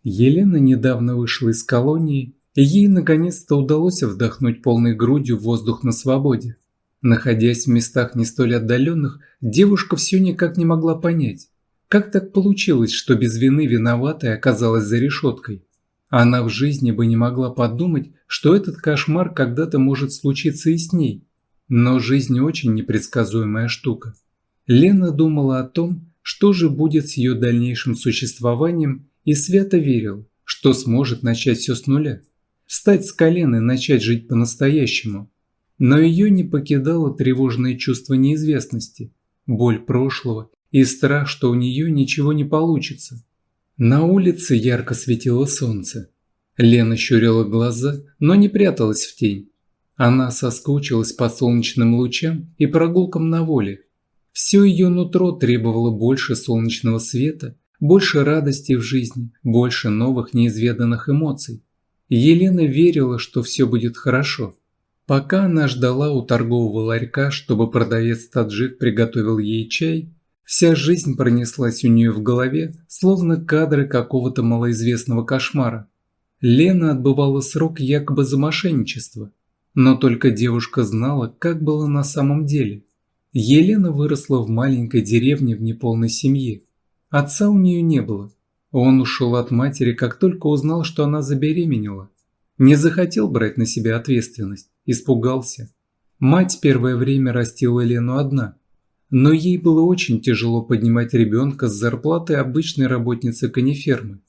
Елена недавно вышла из колонии, и ей наконец-то удалось вдохнуть полной грудью воздух на свободе. Находясь в местах не столь отдаленных, девушка все никак не могла понять, как так получилось, что без вины виноватая оказалась за решеткой. Она в жизни бы не могла подумать, что этот кошмар когда-то может случиться и с ней. Но жизнь очень непредсказуемая штука. Лена думала о том, что же будет с ее дальнейшим существованием, и свято верила, что сможет начать все с нуля. Встать с колен и начать жить по-настоящему. Но ее не покидало тревожное чувство неизвестности, боль прошлого и страх, что у нее ничего не получится. На улице ярко светило солнце. Лена щурила глаза, но не пряталась в тень. Она соскучилась по солнечным лучам и прогулкам на воле. Все ее нутро требовало больше солнечного света, больше радости в жизни, больше новых неизведанных эмоций. Елена верила, что все будет хорошо. Пока она ждала у торгового ларька, чтобы продавец-таджик приготовил ей чай, вся жизнь пронеслась у нее в голове, словно кадры какого-то малоизвестного кошмара. Лена отбывала срок якобы за мошенничество, но только девушка знала, как было на самом деле. Елена выросла в маленькой деревне в неполной семье. Отца у нее не было. Он ушел от матери, как только узнал, что она забеременела. Не захотел брать на себя ответственность, испугался. Мать первое время растила Лену одна, но ей было очень тяжело поднимать ребенка с зарплаты обычной работницы конефермы.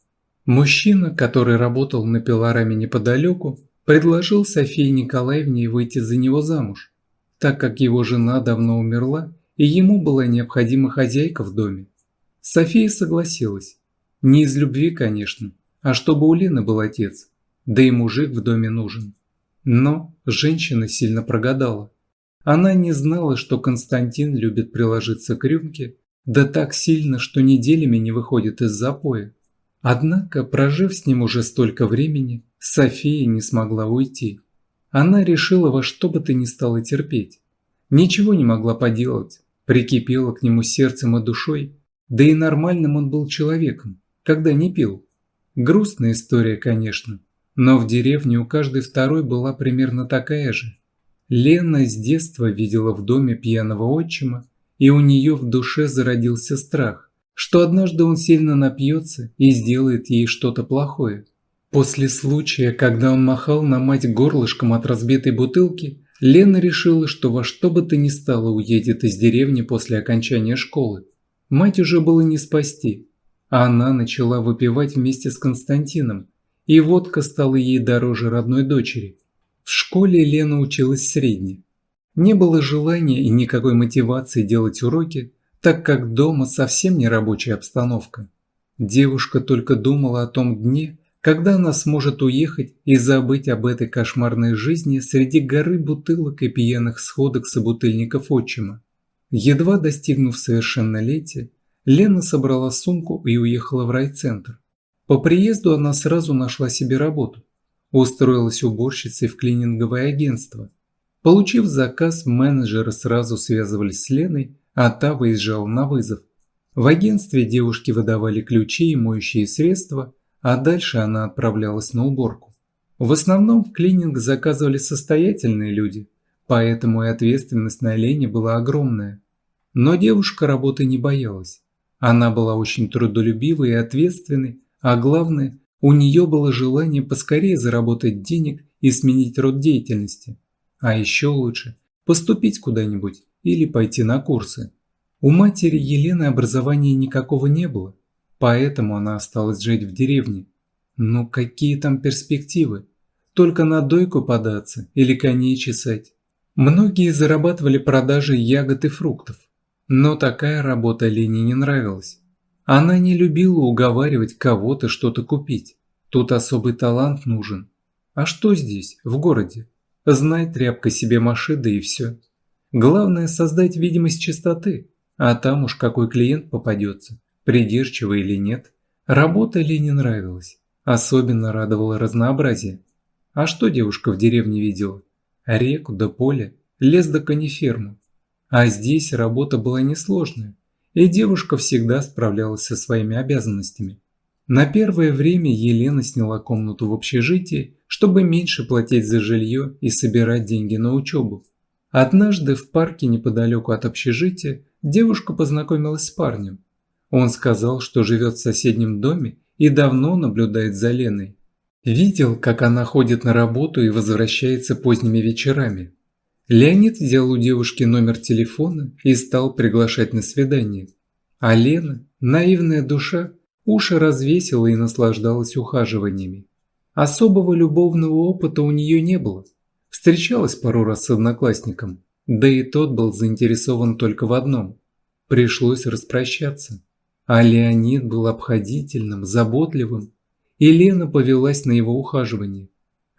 Мужчина, который работал на пилораме неподалеку, предложил Софии Николаевне выйти за него замуж, так как его жена давно умерла и ему была необходима хозяйка в доме. София согласилась. Не из любви, конечно, а чтобы у Лены был отец, да и мужик в доме нужен. Но женщина сильно прогадала. Она не знала, что Константин любит приложиться к рюмке, да так сильно, что неделями не выходит из запоя. Однако, прожив с ним уже столько времени, София не смогла уйти. Она решила во что бы то ни стало терпеть. Ничего не могла поделать, прикипела к нему сердцем и душой, да и нормальным он был человеком, когда не пил. Грустная история, конечно, но в деревне у каждой второй была примерно такая же. Лена с детства видела в доме пьяного отчима, и у нее в душе зародился страх, что однажды он сильно напьется и сделает ей что-то плохое. После случая, когда он махал на мать горлышком от разбитой бутылки, Лена решила, что во что бы то ни стало уедет из деревни после окончания школы. Мать уже было не спасти, а она начала выпивать вместе с Константином, и водка стала ей дороже родной дочери. В школе Лена училась средне. Не было желания и никакой мотивации делать уроки, так как дома совсем не рабочая обстановка. Девушка только думала о том дне, когда она сможет уехать и забыть об этой кошмарной жизни среди горы бутылок и пьяных сходок собутыльников отчима. Едва достигнув совершеннолетия, Лена собрала сумку и уехала в райцентр. По приезду она сразу нашла себе работу. Устроилась уборщицей в клининговое агентство. Получив заказ, менеджеры сразу связывались с Леной, а та выезжала на вызов. В агентстве девушке выдавали ключи и моющие средства, а дальше она отправлялась на уборку. В основном в клининг заказывали состоятельные люди, поэтому и ответственность на Лене была огромная. Но девушка работы не боялась. Она была очень трудолюбивой и ответственной, а главное, у нее было желание поскорее заработать денег и сменить род деятельности. А еще лучше – поступить куда-нибудь или пойти на курсы. У матери Елены образования никакого не было, поэтому она осталась жить в деревне. Но какие там перспективы? Только на дойку податься или коней чесать. Многие зарабатывали продажей ягод и фруктов. Но такая работа Лене не нравилась. Она не любила уговаривать кого-то что-то купить. Тут особый талант нужен. А что здесь, в городе? Знай, тряпка себе маши, да и все. Главное создать видимость чистоты, а там уж какой клиент попадется, придирчивый или нет. Работа Лене нравилась, особенно радовало разнообразие. А что девушка в деревне видела? Реку да поле, лес да конеферму. А здесь работа была несложная, и девушка всегда справлялась со своими обязанностями. На первое время Елена сняла комнату в общежитии, чтобы меньше платить за жилье и собирать деньги на учебу. Однажды в парке неподалеку от общежития девушка познакомилась с парнем. Он сказал, что живет в соседнем доме и давно наблюдает за Леной. Видел, как она ходит на работу и возвращается поздними вечерами. Леонид взял у девушки номер телефона и стал приглашать на свидание. А Лена, наивная душа, уши развесила и наслаждалась ухаживаниями. Особого любовного опыта у нее не было. Встречалась пару раз с одноклассником, да и тот был заинтересован только в одном. Пришлось распрощаться. А Леонид был обходительным, заботливым, и Лена повелась на его ухаживание.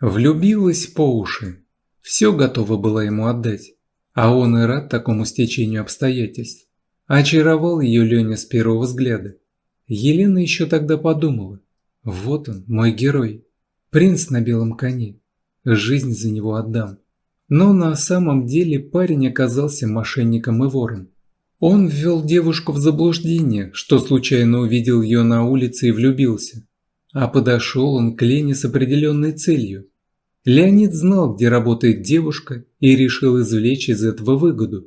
Влюбилась по уши. Все готова была ему отдать, а он и рад такому стечению обстоятельств. Очаровал ее Леня с первого взгляда. Елена еще тогда подумала: вот он, мой герой, принц на белом коне, жизнь за него отдам. Но на самом деле парень оказался мошенником и вором. Он ввел девушку в заблуждение, что случайно увидел ее на улице и влюбился. А подошел он к Лене с определенной целью. Леонид знал, где работает девушка, и решил извлечь из этого выгоду.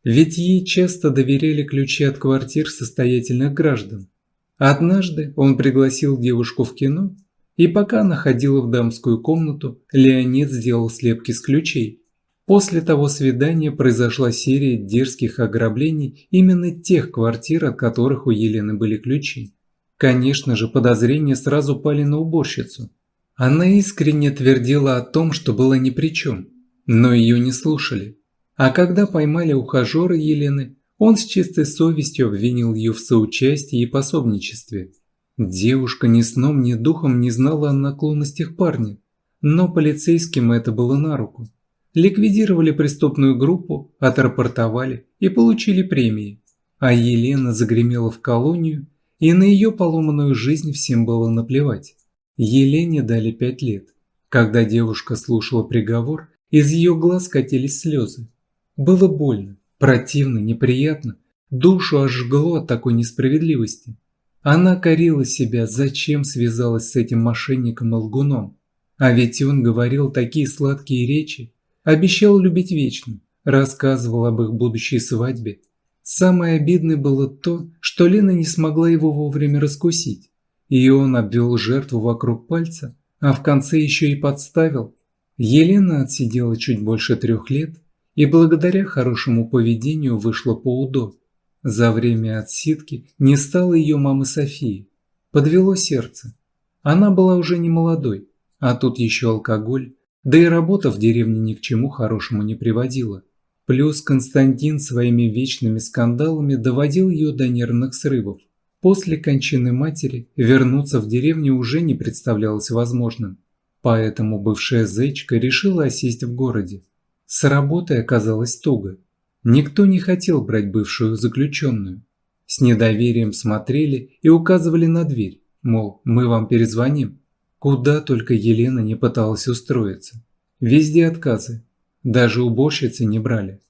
Ведь ей часто доверяли ключи от квартир состоятельных граждан. Однажды он пригласил девушку в кино, и пока она ходила в дамскую комнату, Леонид сделал слепки с ключей. После того свидания произошла серия дерзких ограблений именно тех квартир, от которых у Елены были ключи. Конечно же, подозрения сразу пали на уборщицу. Она искренне твердила о том, что была ни при чем, но ее не слушали. А когда поймали ухажера Елены, он с чистой совестью обвинил ее в соучастии и пособничестве. Девушка ни сном, ни духом не знала о наклонностях парня, но полицейским это было на руку. Ликвидировали преступную группу, отрапортовали и получили премии. А Елена загремела в колонию, и на ее поломанную жизнь всем было наплевать. Елене дали 5 лет. Когда девушка слушала приговор, из ее глаз катились слезы. Было больно, противно, неприятно, душу аж жгло от такой несправедливости. Она корила себя, зачем связалась с этим мошенником и лгуном. А ведь он говорил такие сладкие речи, обещал любить вечно, рассказывал об их будущей свадьбе. Самое обидное было то, что Лена не смогла его вовремя раскусить. И он обвел жертву вокруг пальца, а в конце еще и подставил. Елена отсидела чуть больше 3 лет и благодаря хорошему поведению вышла по УДО. За время отсидки не стало ее мамы Софии. Подвело сердце. Она была уже не молодой, а тут еще алкоголь, да и работа в деревне ни к чему хорошему не приводила. Плюс Константин своими вечными скандалами доводил ее до нервных срывов. После кончины матери вернуться в деревню уже не представлялось возможным, поэтому бывшая Зечка решила осесть в городе. С работой оказалось туго. Никто не хотел брать бывшую заключенную. С недоверием смотрели и указывали на дверь, мол, мы вам перезвоним. Куда только Елена не пыталась устроиться. Везде отказы. Даже уборщицы не брали.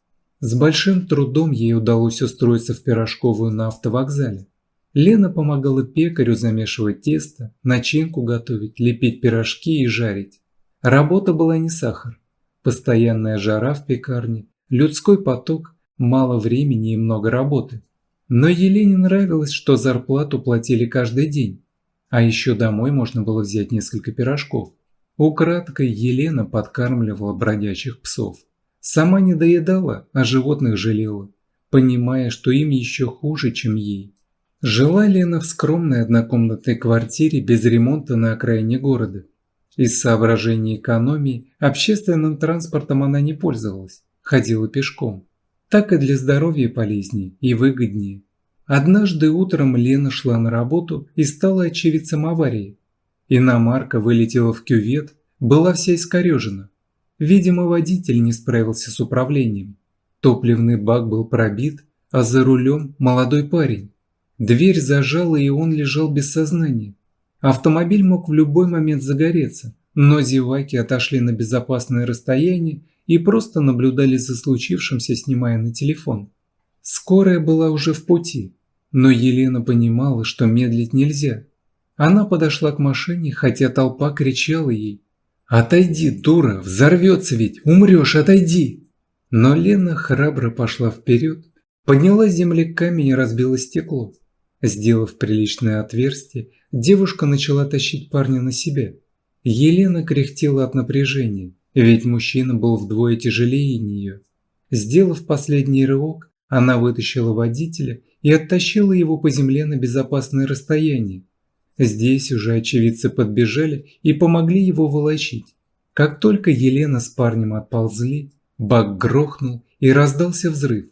С большим трудом ей удалось устроиться в пирожковую на автовокзале. Лена помогала пекарю замешивать тесто, начинку готовить, лепить пирожки и жарить. Работа была не сахар. Постоянная жара в пекарне, людской поток, мало времени и много работы. Но Елене нравилось, что зарплату платили каждый день. А еще домой можно было взять несколько пирожков. Украдкой Елена подкармливала бродячих псов. Сама не доедала, а животных жалела, понимая, что им еще хуже, чем ей. Жила Лена в скромной однокомнатной квартире без ремонта на окраине города. Из соображений экономии общественным транспортом она не пользовалась, ходила пешком. Так и для здоровья полезнее и выгоднее. Однажды утром Лена шла на работу и стала очевидцем аварии. Иномарка вылетела в кювет, была вся искорежена. Видимо, водитель не справился с управлением. Топливный бак был пробит, а за рулем молодой парень. Дверь зажала, и он лежал без сознания. Автомобиль мог в любой момент загореться, но зеваки отошли на безопасное расстояние и просто наблюдали за случившимся, снимая на телефон. Скорая была уже в пути, но Елена понимала, что медлить нельзя. Она подошла к машине, хотя толпа кричала ей: «Отойди, дура, взорвется ведь, умрешь, отойди!» Но Лена храбро пошла вперед, подняла с земли камень и разбила стекло. Сделав приличное отверстие, девушка начала тащить парня на себя. Елена кряхтела от напряжения, ведь мужчина был вдвое тяжелее нее. Сделав последний рывок, она вытащила водителя и оттащила его по земле на безопасное расстояние. Здесь уже очевидцы подбежали и помогли его волочить. Как только Елена с парнем отползли, бак грохнул и раздался взрыв.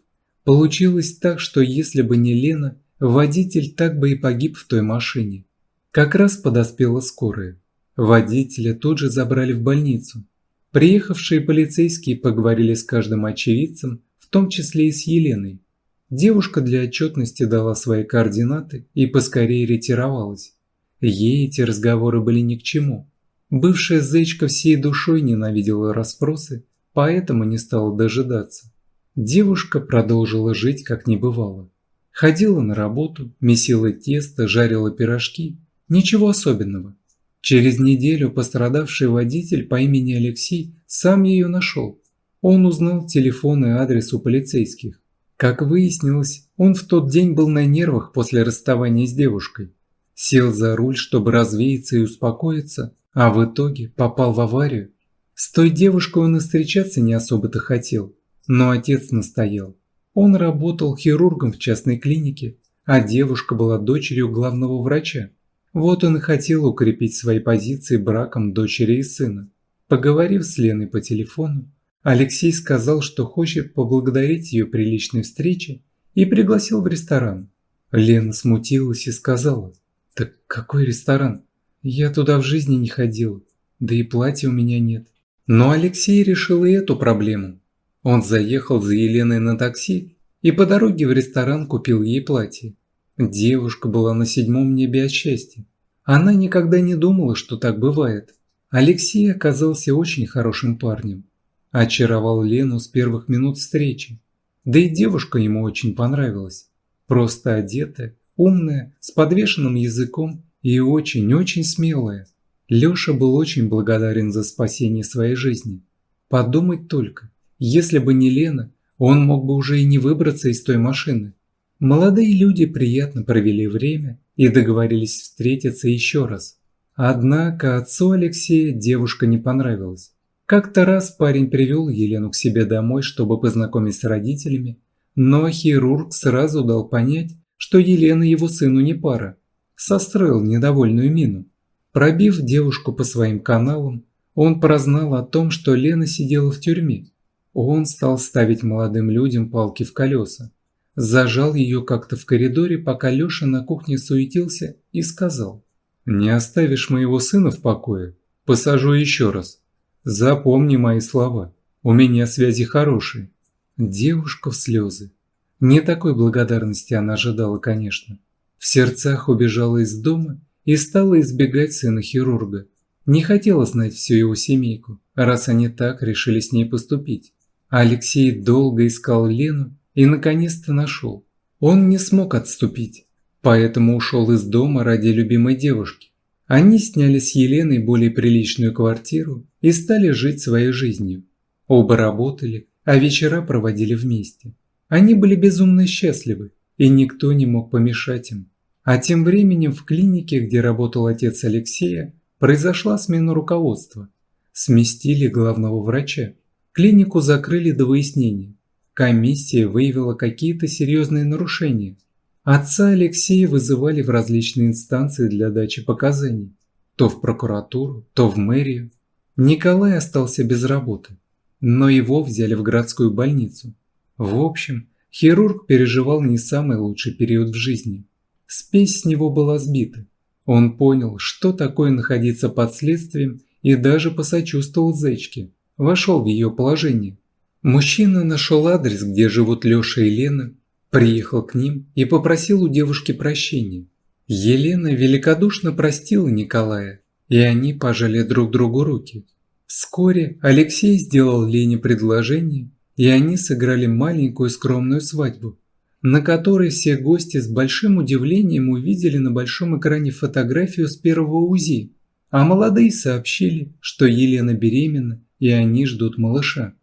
Получилось так, что если бы не Лена, водитель так бы и погиб в той машине. Как раз подоспела скорая. Водителя тут же забрали в больницу. Приехавшие полицейские поговорили с каждым очевидцем, в том числе и с Еленой. Девушка для отчетности дала свои координаты и поскорее ретировалась. Ей эти разговоры были ни к чему. Бывшая Зечка всей душой ненавидела расспросы, поэтому не стала дожидаться. Девушка продолжила жить, как не бывало. Ходила на работу, месила тесто, жарила пирожки. Ничего особенного. Через неделю пострадавший водитель по имени Алексей сам ее нашел. Он узнал телефон и адрес у полицейских. Как выяснилось, он в тот день был на нервах после расставания с девушкой. Сел за руль, чтобы развеяться и успокоиться, а в итоге попал в аварию. С той девушкой он и встречаться не особо-то хотел, но отец настоял. Он работал хирургом в частной клинике, а девушка была дочерью главного врача. Вот он и хотел укрепить свои позиции браком дочери и сына. Поговорив с Леной по телефону, Алексей сказал, что хочет поблагодарить ее при личной встрече и пригласил в ресторан. Лена смутилась и сказала: «Так какой ресторан? Я туда в жизни не ходила, да и платья у меня нет». Но Алексей решил и эту проблему. Он заехал за Еленой на такси и по дороге в ресторан купил ей платье. Девушка была на седьмом небе от счастья. Она никогда не думала, что так бывает. Алексей оказался очень хорошим парнем. Очаровал Лену с первых минут встречи. Да и девушка ему очень понравилась. Просто одетая, умная, с подвешенным языком и очень-очень смелая. Леша был очень благодарен за спасение своей жизни. Подумать только, если бы не Лена, он мог бы уже и не выбраться из той машины. Молодые люди приятно провели время и договорились встретиться еще раз. Однако отцу Алексея девушка не понравилась. Как-то раз парень привел Елену к себе домой, чтобы познакомить с родителями, но хирург сразу дал понять, что Елена его сыну не пара. Состроил недовольную мину. Пробив девушку по своим каналам, он прознал о том, что Лена сидела в тюрьме. Он стал ставить молодым людям палки в колеса. Зажал ее как-то в коридоре, пока Леша на кухне суетился, и сказал: «Не оставишь моего сына в покое? Посажу еще раз. Запомни мои слова, у меня связи хорошие». Девушка в слезы. Не такой благодарности она ожидала, конечно. В сердцах убежала из дома и стала избегать сына хирурга. Не хотела знать всю его семейку, раз они так решили с ней поступить. Алексей долго искал Лену и наконец-то нашел. Он не смог отступить, поэтому ушел из дома ради любимой девушки. Они сняли с Еленой более приличную квартиру и стали жить своей жизнью. Оба работали, а вечера проводили вместе. Они были безумно счастливы, и никто не мог помешать им. А тем временем в клинике, где работал отец Алексея, произошла смена руководства. Сместили главного врача. Клинику закрыли до выяснения. Комиссия выявила какие-то серьезные нарушения. Отца Алексея вызывали в различные инстанции для дачи показаний. То в прокуратуру, то в мэрию. Николай остался без работы, но его взяли в городскую больницу. В общем, хирург переживал не самый лучший период в жизни. Спесь с него была сбита. Он понял, что такое находиться под следствием, и даже посочувствовал Зечке. Вошел в ее положение. Мужчина нашел адрес, где живут Леша и Лена, приехал к ним и попросил у девушки прощения. Елена великодушно простила Николая, и они пожали друг другу руки. Вскоре Алексей сделал Лене предложение, и они сыграли маленькую скромную свадьбу. на которой все гости с большим удивлением увидели на большом экране фотографию с первого УЗИ, а молодые сообщили, что Елена беременна и они ждут малыша.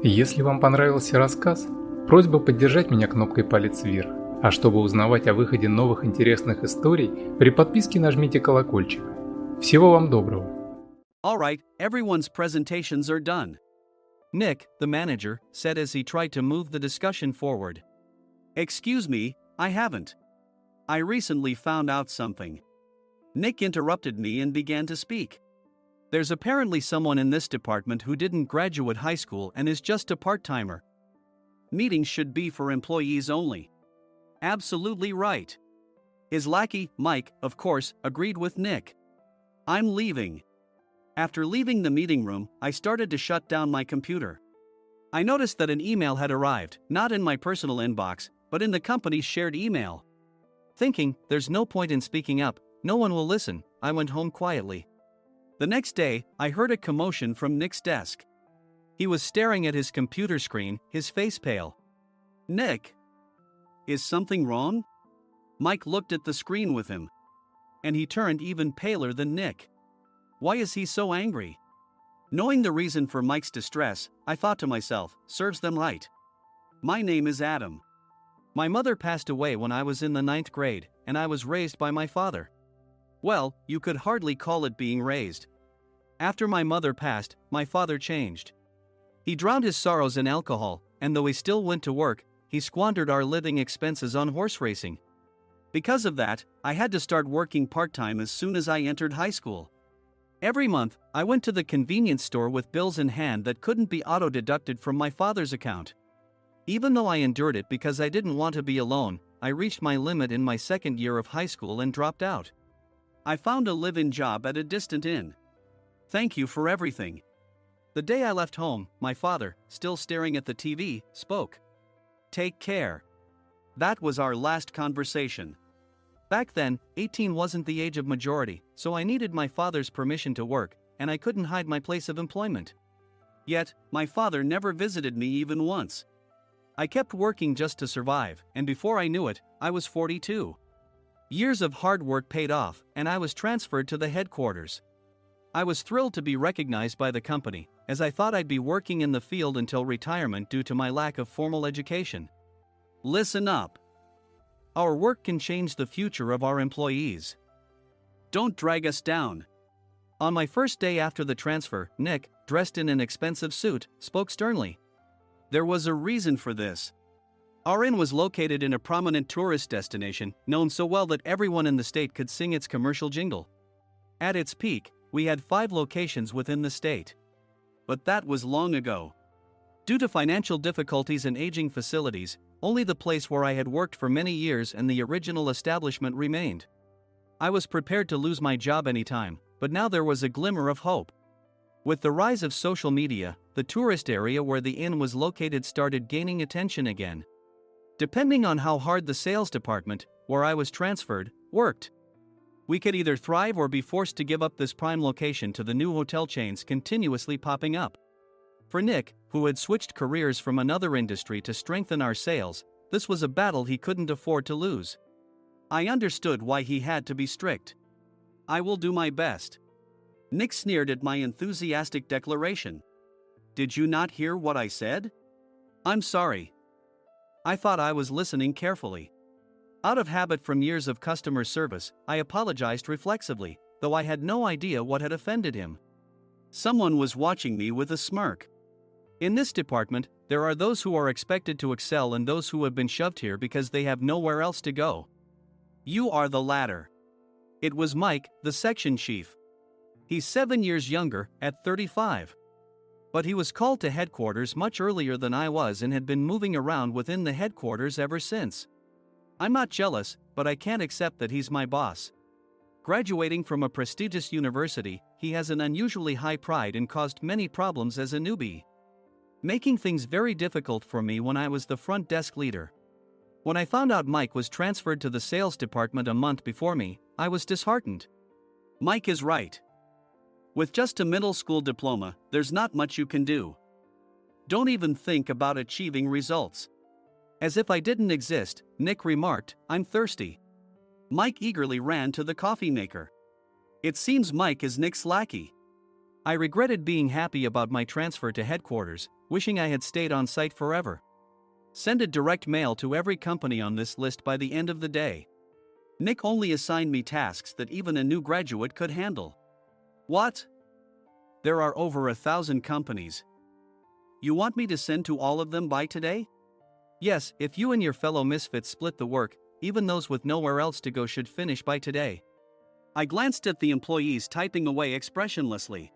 Если вам понравился рассказ, просьба поддержать меня кнопкой «Палец вверх», а чтобы узнавать о выходе новых интересных историй, при подписке нажмите колокольчик. Всего вам доброго. All right, everyone's presentations are done. Nick, the manager, said as he tried to move the discussion forward. Excuse me, I haven't. I recently found out something. Nick interrupted me and began to speak. There's apparently someone in this department who didn't graduate high school and is just a part-timer. Meetings should be for employees only. Absolutely right. His lackey, Mike, of course, agreed with Nick. I'm leaving. After leaving the meeting room, I started to shut down my computer. I noticed that an email had arrived, not in my personal inbox, but in the company's shared email. Thinking, there's no point in speaking up, no one will listen, I went home quietly. The next day, I heard a commotion from Nick's desk. He was staring at his computer screen, his face pale. Nick? Is something wrong? Mike looked at the screen with him. And he turned even paler than Nick. Why is he so angry? Knowing the reason for Mike's distress, I thought to myself, serves them right. My name is Adam. My mother passed away when I was in the 9th grade, and I was raised by my father. Well, you could hardly call it being raised. After my mother passed, my father changed. He drowned his sorrows in alcohol, and though he still went to work, he squandered our living expenses on horse racing. Because of that, I had to start working part-time as soon as I entered high school. Every month, I went to the convenience store with bills in hand that couldn't be auto-deducted from my father's account. Even though I endured it because I didn't want to be alone, I reached my limit in my second year of high school and dropped out. I found a live-in job at a distant inn. Thank you for everything. The day I left home, my father, still staring at the TV, spoke. Take care. That was our last conversation. Back then, 18 wasn't the age of majority, so I needed my father's permission to work, and I couldn't hide my place of employment. Yet, my father never visited me even once. I kept working just to survive, and before I knew it, I was 42. Years of hard work paid off, and I was transferred to the headquarters. I was thrilled to be recognized by the company, as I thought I'd be working in the field until retirement due to my lack of formal education. Listen up. Our work can change the future of our employees. Don't drag us down. On my first day after the transfer, Nick, dressed in an expensive suit, spoke sternly. There was a reason for this. Our inn was located in a prominent tourist destination, known so well that everyone in the state could sing its commercial jingle. At its peak, we had 5 locations within the state. But that was long ago. Due to financial difficulties and aging facilities, only the place where I had worked for many years and the original establishment remained. I was prepared to lose my job anytime, but now there was a glimmer of hope. With the rise of social media, the tourist area where the inn was located started gaining attention again. Depending on how hard the sales department, where I was transferred, worked, we could either thrive or be forced to give up this prime location to the new hotel chains continuously popping up. For Nick, who had switched careers from another industry to strengthen our sales, this was a battle he couldn't afford to lose. I understood why he had to be strict. I will do my best. Nick sneered at my enthusiastic declaration. Did you not hear what I said? I'm sorry. I thought I was listening carefully. Out of habit from years of customer service, I apologized reflexively, though I had no idea what had offended him. Someone was watching me with a smirk. In this department, there are those who are expected to excel and those who have been shoved here because they have nowhere else to go. You are the latter. It was Mike, the section chief. He's 7 years younger, at 35. But he was called to headquarters much earlier than I was and had been moving around within the headquarters ever since. I'm not jealous, but I can't accept that he's my boss. Graduating from a prestigious university, he has an unusually high pride and caused many problems as a newbie, making things very difficult for me when I was the front desk leader. When I found out Mike was transferred to the sales department a month before me, I was disheartened. Mike is right. With just a middle school diploma, there's not much you can do. Don't even think about achieving results. As if I didn't exist, Nick remarked, "I'm thirsty." Mike eagerly ran to the coffee maker. It seems Mike is Nick's lackey. I regretted being happy about my transfer to headquarters, wishing I had stayed on site forever. Send a direct mail to every company on this list by the end of the day. Nick only assigned me tasks that even a new graduate could handle. What? There are over 1,000 companies. You want me to send to all of them by today? Yes, if you and your fellow misfits split the work, even those with nowhere else to go should finish by today. I glanced at the employees typing away expressionlessly.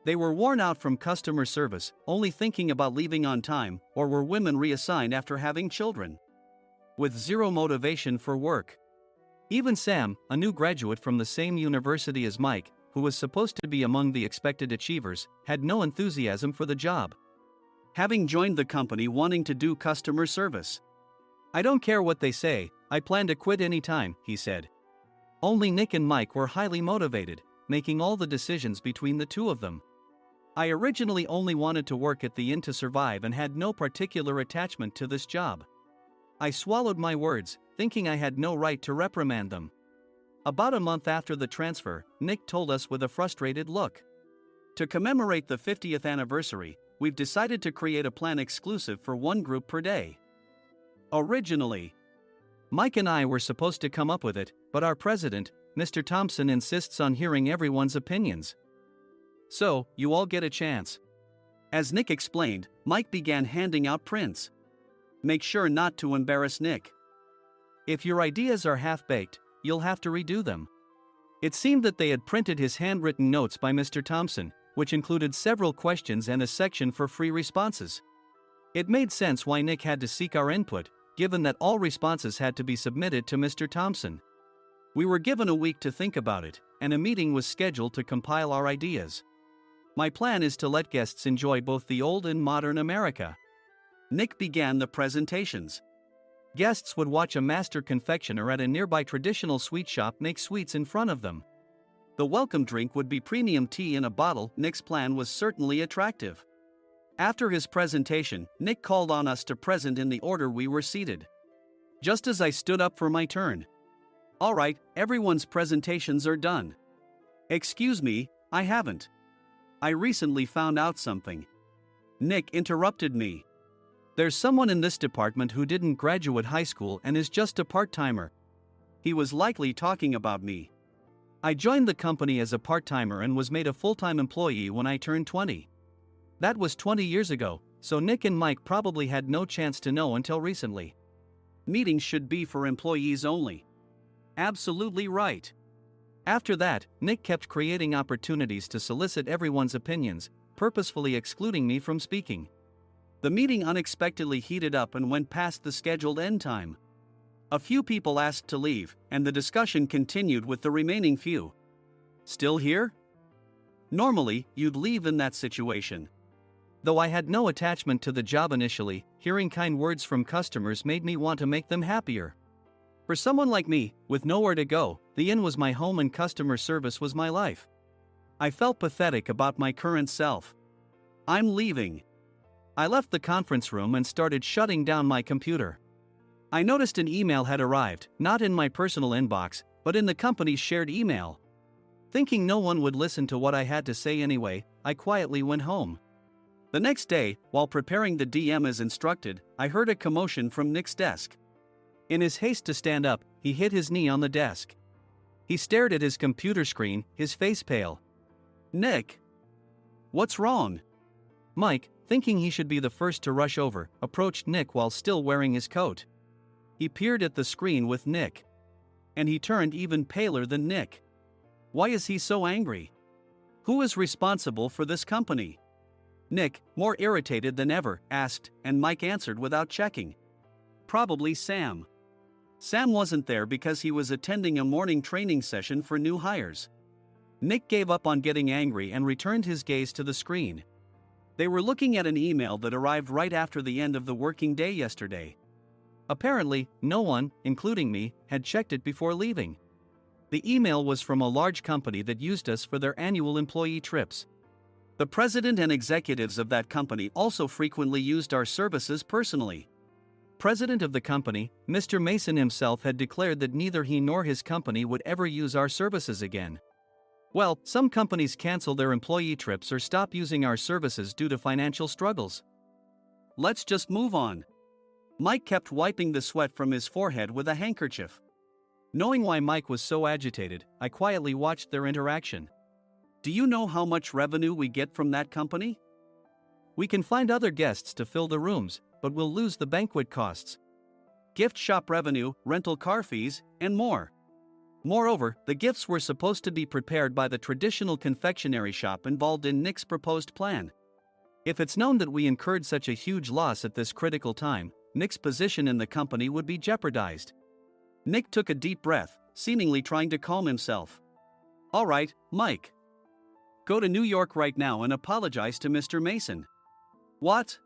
They were worn out from customer service, only thinking about leaving on time, or were women reassigned after having children. With zero motivation for work. Even Sam, a new graduate from the same university as Mike, who was supposed to be among the expected achievers, had no enthusiasm for the job. Having joined the company wanting to do customer service. I don't care what they say, I plan to quit anytime, he said. Only Nick and Mike were highly motivated, making all the decisions between the two of them. I originally only wanted to work at the inn to survive and had no particular attachment to this job. I swallowed my words, thinking I had no right to reprimand them. About a month after the transfer, Nick told us with a frustrated look. To commemorate the 50th anniversary, we've decided to create a plan exclusive for one group per day. Originally, Mike and I were supposed to come up with it, but our president, Mr. Thompson, insists on hearing everyone's opinions. So, you all get a chance. As Nick explained, Mike began handing out prints. Make sure not to embarrass Nick. If your ideas are half-baked, you'll have to redo them. It seemed that they had printed his handwritten notes by Mr. Thompson, which included several questions and a section for free responses. It made sense why Nick had to seek our input, given that all responses had to be submitted to Mr. Thompson. We were given a week to think about it, and a meeting was scheduled to compile our ideas. My plan is to let guests enjoy both the old and modern America. Nick began the presentations. Guests would watch a master confectioner at a nearby traditional sweet shop make sweets in front of them. The welcome drink would be premium tea in a bottle. Nick's plan was certainly attractive. After his presentation, Nick called on us to present in the order we were seated. Just as I stood up for my turn. All right, everyone's presentations are done. Excuse me, I haven't. I recently found out something. Nick interrupted me. There's someone in this department who didn't graduate high school and is just a part-timer. He was likely talking about me. I joined the company as a part-timer and was made a full-time employee when I turned 20. That was 20 years ago, so Nick and Mike probably had no chance to know until recently. Meetings should be for employees only. Absolutely right. After that, Nick kept creating opportunities to solicit everyone's opinions, purposefully excluding me from speaking. The meeting unexpectedly heated up and went past the scheduled end time. A few people asked to leave, and the discussion continued with the remaining few. Still here? Normally, you'd leave in that situation. Though I had no attachment to the job initially, hearing kind words from customers made me want to make them happier. For someone like me, with nowhere to go, the inn was my home and customer service was my life. I felt pathetic about my current self. I'm leaving. I left the conference room and started shutting down my computer. I noticed an email had arrived, not in my personal inbox, but in the company's shared email. Thinking no one would listen to what I had to say anyway, I quietly went home. The next day, while preparing the DM as instructed, I heard a commotion from Nick's desk. In his haste to stand up, he hit his knee on the desk. He stared at his computer screen, his face pale. Nick! What's wrong? Mike, thinking he should be the first to rush over, approached Nick while still wearing his coat. He peered at the screen with Nick. And he turned even paler than Nick. Why is he so angry? Who is responsible for this company? Nick, more irritated than ever, asked, and Mike answered without checking. Probably Sam. Sam wasn't there because he was attending a morning training session for new hires. Nick gave up on getting angry and returned his gaze to the screen. They were looking at an email that arrived right after the end of the working day yesterday. Apparently, no one, including me, had checked it before leaving. The email was from a large company that used us for their annual employee trips. The president and executives of that company also frequently used our services personally. president of the company, Mr. Mason himself, had declared that neither he nor his company would ever use our services again. Well, some companies cancel their employee trips or stop using our services due to financial struggles. Let's just move on. Mike kept wiping the sweat from his forehead with a handkerchief. Knowing why Mike was so agitated, I quietly watched their interaction. Do you know how much revenue we get from that company? We can find other guests to fill the rooms, but we'll lose the banquet costs, gift shop revenue, rental car fees, and more. Moreover, the gifts were supposed to be prepared by the traditional confectionery shop involved in Nick's proposed plan. If it's known that we incurred such a huge loss at this critical time, Nick's position in the company would be jeopardized. Nick took a deep breath, seemingly trying to calm himself. All right, Mike. Go to New York right now and apologize to Mr. Mason. What?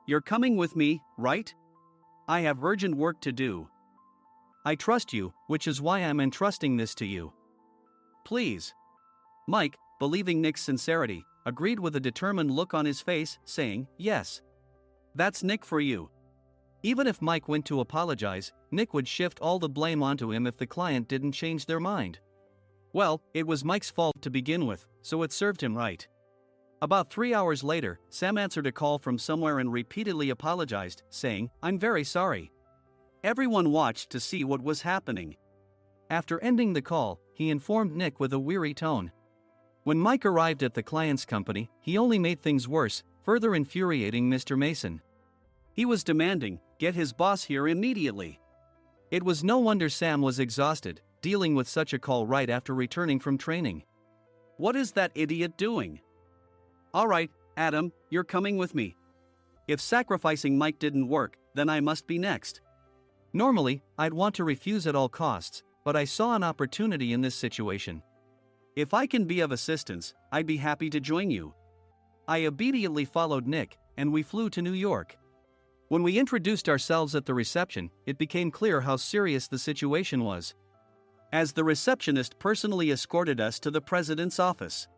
You're coming with me, right? I have urgent work to do. I trust you, which is why I'm entrusting this to you. Please. Mike, believing Nick's sincerity, agreed with a determined look on his face, saying, yes. That's Nick for you. Even if Mike went to apologize, Nick would shift all the blame onto him if the client didn't change their mind. Well, it was Mike's fault to begin with, so it served him right. About 3 hours later, Sam answered a call from somewhere and repeatedly apologized, saying, I'm very sorry. Everyone watched to see what was happening. After ending the call, he informed Nick with a weary tone. When Mike arrived at the client's company, he only made things worse, further infuriating Mr. Mason. He was demanding, get his boss here immediately. It was no wonder Sam was exhausted, dealing with such a call right after returning from training. What is that idiot doing? All right, Adam, you're coming with me. If sacrificing Mike didn't work, then I must be next. Normally, I'd want to refuse at all costs, but I saw an opportunity in this situation. If I can be of assistance, I'd be happy to join you. I immediately followed Nick, and we flew to New York. When we introduced ourselves at the reception, it became clear how serious the situation was, as the receptionist personally escorted us to the president's office.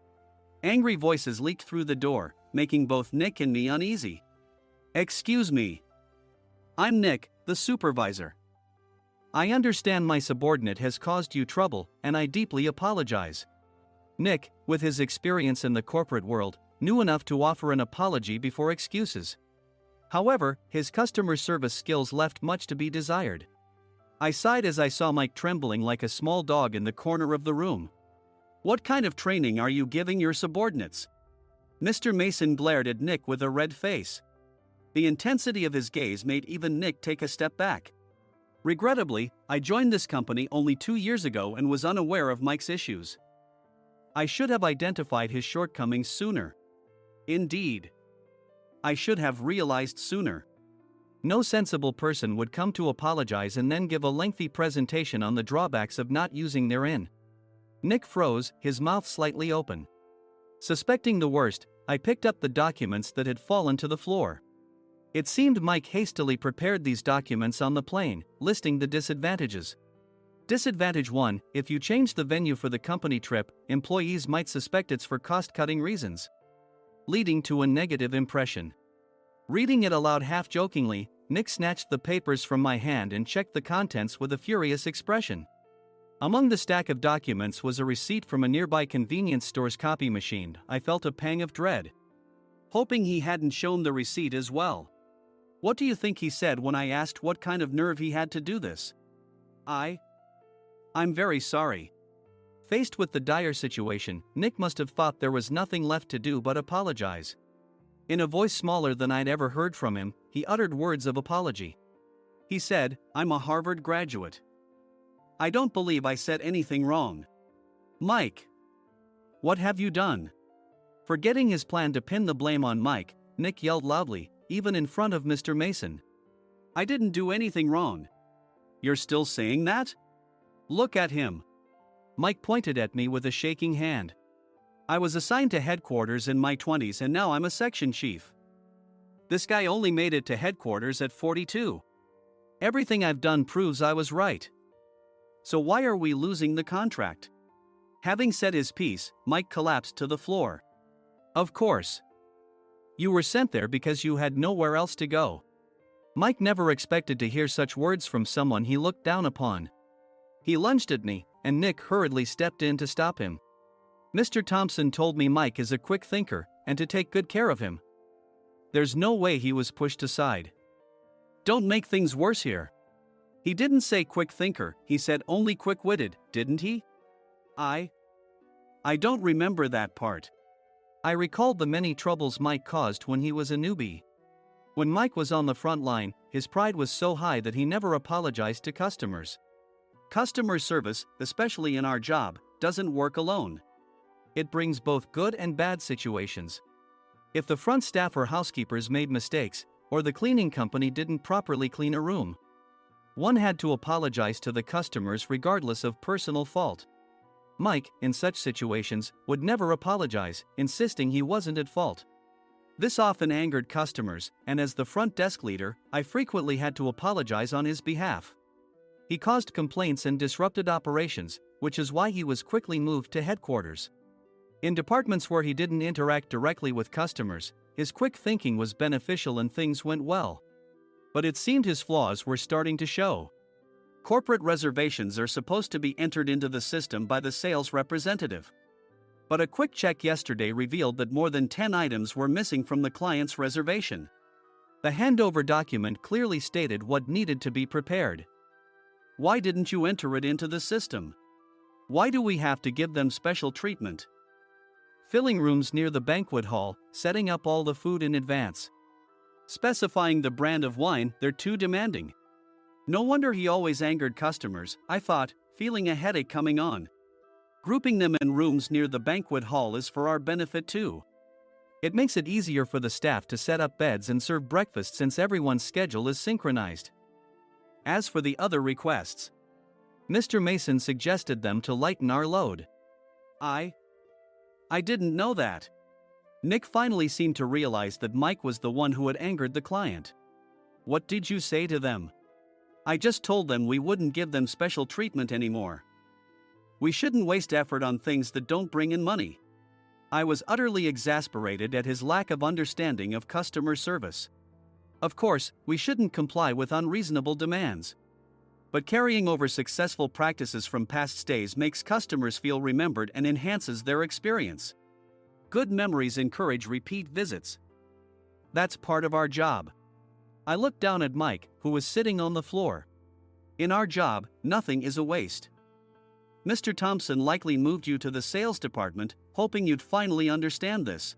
Angry voices leaked through the door, making both Nick and me uneasy. Excuse me. I'm Nick, the supervisor. I understand my subordinate has caused you trouble, and I deeply apologize. Nick, with his experience in the corporate world, knew enough to offer an apology before excuses. However, his customer service skills left much to be desired. I sighed as I saw Mike trembling like a small dog in the corner of the room. What kind of training are you giving your subordinates? Mr. Mason glared at Nick with a red face. The intensity of his gaze made even Nick take a step back. Regrettably, I joined this company only 2 years ago and was unaware of Mike's issues. I should have identified his shortcomings sooner. Indeed. I should have realized sooner. No sensible person would come to apologize and then give a lengthy presentation on the drawbacks of not using their in. Nick froze, his mouth slightly open. Suspecting the worst, I picked up the documents that had fallen to the floor. It seemed Mike hastily prepared these documents on the plane, listing the disadvantages. Disadvantage 1: if you change the venue for the company trip, employees might suspect it's for cost-cutting reasons, leading to a negative impression. Reading it aloud half-jokingly, Nick snatched the papers from my hand and checked the contents with a furious expression. Among the stack of documents was a receipt from a nearby convenience store's copy machine. I felt a pang of dread, hoping he hadn't shown the receipt as well. What do you think he said when I asked what kind of nerve he had to do this? I'm very sorry. Faced with the dire situation, Nick must have thought there was nothing left to do but apologize. In a voice smaller than I'd ever heard from him, he uttered words of apology. He said, I'm a Harvard graduate. I don't believe I said anything wrong. Mike, what have you done? Forgetting his plan to pin the blame on Mike, Nick yelled loudly, even in front of Mr. Mason. I didn't do anything wrong. You're still saying that? Look at him. Mike pointed at me with a shaking hand. I was assigned to headquarters in my 20s and now I'm a section chief. This guy only made it to headquarters at 42. Everything I've done proves I was right. So why are we losing the contract? Having said his piece, Mike collapsed to the floor. Of course. You were sent there because you had nowhere else to go. Mike never expected to hear such words from someone he looked down upon. He lunged at me, and Nick hurriedly stepped in to stop him. Mr. Thompson told me Mike is a quick thinker, and to take good care of him. There's no way he was pushed aside. Don't make things worse here. He didn't say quick thinker, he said only quick-witted, didn't he? I don't remember that part. I recalled the many troubles Mike caused when he was a newbie. When Mike was on the front line, his pride was so high that he never apologized to customers. Customer service, especially in our job, doesn't work alone. It brings both good and bad situations. If the front staff or housekeepers made mistakes, or the cleaning company didn't properly clean a room, one had to apologize to the customers regardless of personal fault. Mike, in such situations, would never apologize, insisting he wasn't at fault. This often angered customers, and as the front desk leader, I frequently had to apologize on his behalf. He caused complaints and disrupted operations, which is why he was quickly moved to headquarters. In departments where he didn't interact directly with customers, his quick thinking was beneficial and things went well. But it seemed his flaws were starting to show. Corporate reservations are supposed to be entered into the system by the sales representative. But a quick check yesterday revealed that more than 10 items were missing from the client's reservation. The handover document clearly stated what needed to be prepared. Why didn't you enter it into the system? Why do we have to give them special treatment? Filling rooms near the banquet hall, setting up all the food in advance. Specifying the brand of wine, they're too demanding. No wonder he always angered customers, I thought, feeling a headache coming on. Grouping them in rooms near the banquet hall is for our benefit too. It makes it easier for the staff to set up beds and serve breakfast since everyone's schedule is synchronized. As for the other requests, Mr. Mason suggested them to lighten our load. I didn't know that. Nick finally seemed to realize that Mike was the one who had angered the client. What did you say to them? I just told them we wouldn't give them special treatment anymore. We shouldn't waste effort on things that don't bring in money. I was utterly exasperated at his lack of understanding of customer service. Of course, we shouldn't comply with unreasonable demands. But carrying over successful practices from past stays makes customers feel remembered and enhances their experience. Good memories encourage repeat visits. That's part of our job. I looked down at Mike, who was sitting on the floor. In our job, nothing is a waste. Mr. Thompson likely moved you to the sales department, hoping you'd finally understand this.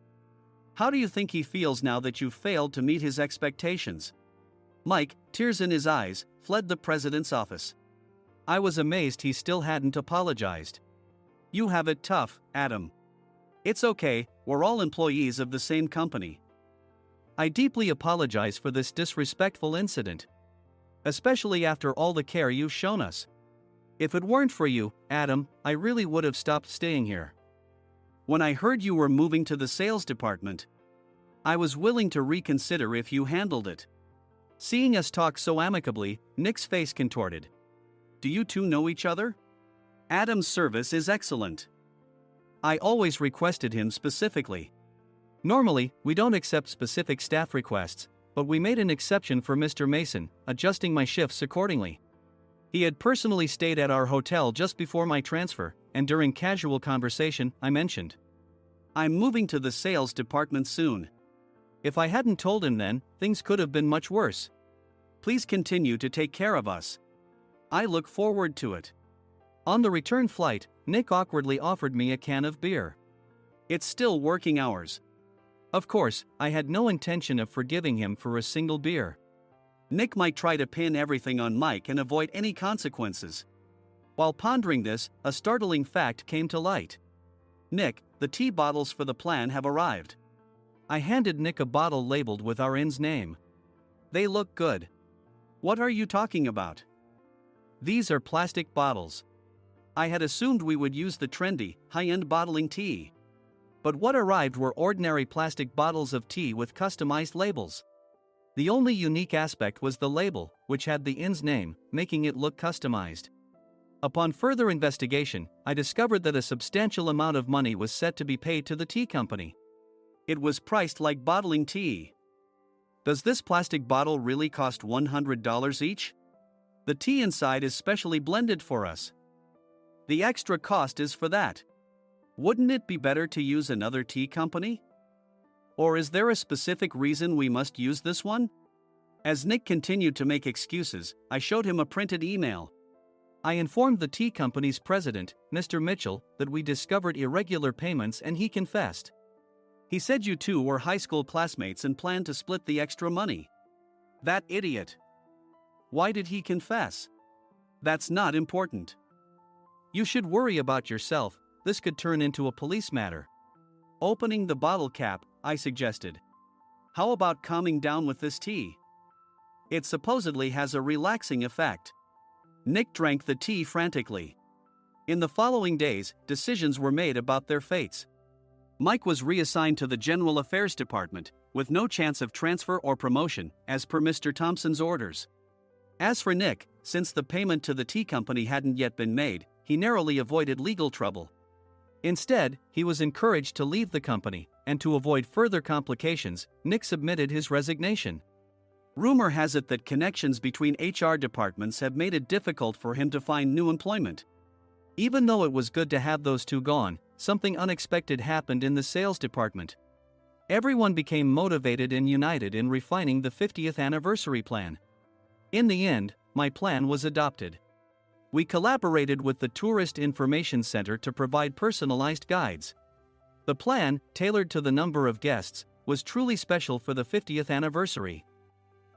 How do you think he feels now that you've failed to meet his expectations? Mike, tears in his eyes, fled the president's office. I was amazed he still hadn't apologized. You have it tough, Adam. It's okay, we're all employees of the same company. I deeply apologize for this disrespectful incident. Especially after all the care you've shown us. If it weren't for you, Adam, I really would have stopped staying here. When I heard you were moving to the sales department, I was willing to reconsider if you handled it. Seeing us talk so amicably, Nick's face contorted. Do you two know each other? Adam's service is excellent. I always requested him specifically. Normally, we don't accept specific staff requests, but we made an exception for Mr. Mason, adjusting my shifts accordingly. He had personally stayed at our hotel just before my transfer, and during casual conversation, I mentioned, I'm moving to the sales department soon. If I hadn't told him then, things could have been much worse. Please continue to take care of us. I look forward to it. On the return flight, Nick awkwardly offered me a can of beer. It's still working hours. Of course, I had no intention of forgiving him for a single beer. Nick might try to pin everything on Mike and avoid any consequences. While pondering this, a startling fact came to light. Nick, the tea bottles for the plan have arrived. I handed Nick a bottle labeled with our inn's name. They look good. What are you talking about? These are plastic bottles. I had assumed we would use the trendy, high-end bottling tea. But what arrived were ordinary plastic bottles of tea with customized labels. The only unique aspect was the label, which had the inn's name, making it look customized. Upon further investigation, I discovered that a substantial amount of money was set to be paid to the tea company. It was priced like bottling tea. Does this plastic bottle really cost $100 each? The tea inside is specially blended for us. The extra cost is for that. Wouldn't it be better to use another tea company? Or is there a specific reason we must use this one? As Nick continued to make excuses, I showed him a printed email. I informed the tea company's president, Mr. Mitchell, that we discovered irregular payments and he confessed. He said you two were high school classmates and planned to split the extra money. That idiot. Why did he confess? That's not important. You should worry about yourself, this could turn into a police matter. Opening the bottle cap, I suggested. How about calming down with this tea? It supposedly has a relaxing effect. Nick drank the tea frantically. In the following days, decisions were made about their fates. Mike was reassigned to the General Affairs Department, with no chance of transfer or promotion, as per Mr. Thompson's orders. As for Nick, since the payment to the tea company hadn't yet been made, he narrowly avoided legal trouble. Instead, he was encouraged to leave the company, and to avoid further complications, Nick submitted his resignation. Rumor has it that connections between HR departments have made it difficult for him to find new employment. Even though it was good to have those two gone, something unexpected happened in the sales department. Everyone became motivated and united in refining the 50th anniversary plan. In the end, my plan was adopted. We collaborated with the Tourist Information Center to provide personalized guides. The plan, tailored to the number of guests, was truly special for the 50th anniversary.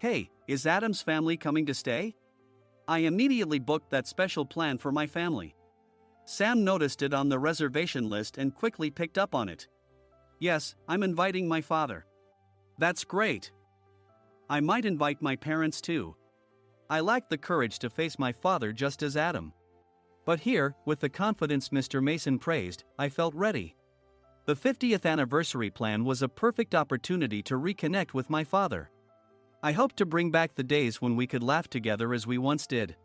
Hey, is Adam's family coming to stay? I immediately booked that special plan for my family. Sam noticed it on the reservation list and quickly picked up on it. Yes, I'm inviting my father. That's great. I might invite my parents too. I lacked the courage to face my father just as Adam. But here, with the confidence Mr. Mason praised, I felt ready. The 50th anniversary plan was a perfect opportunity to reconnect with my father. I hoped to bring back the days when we could laugh together as we once did.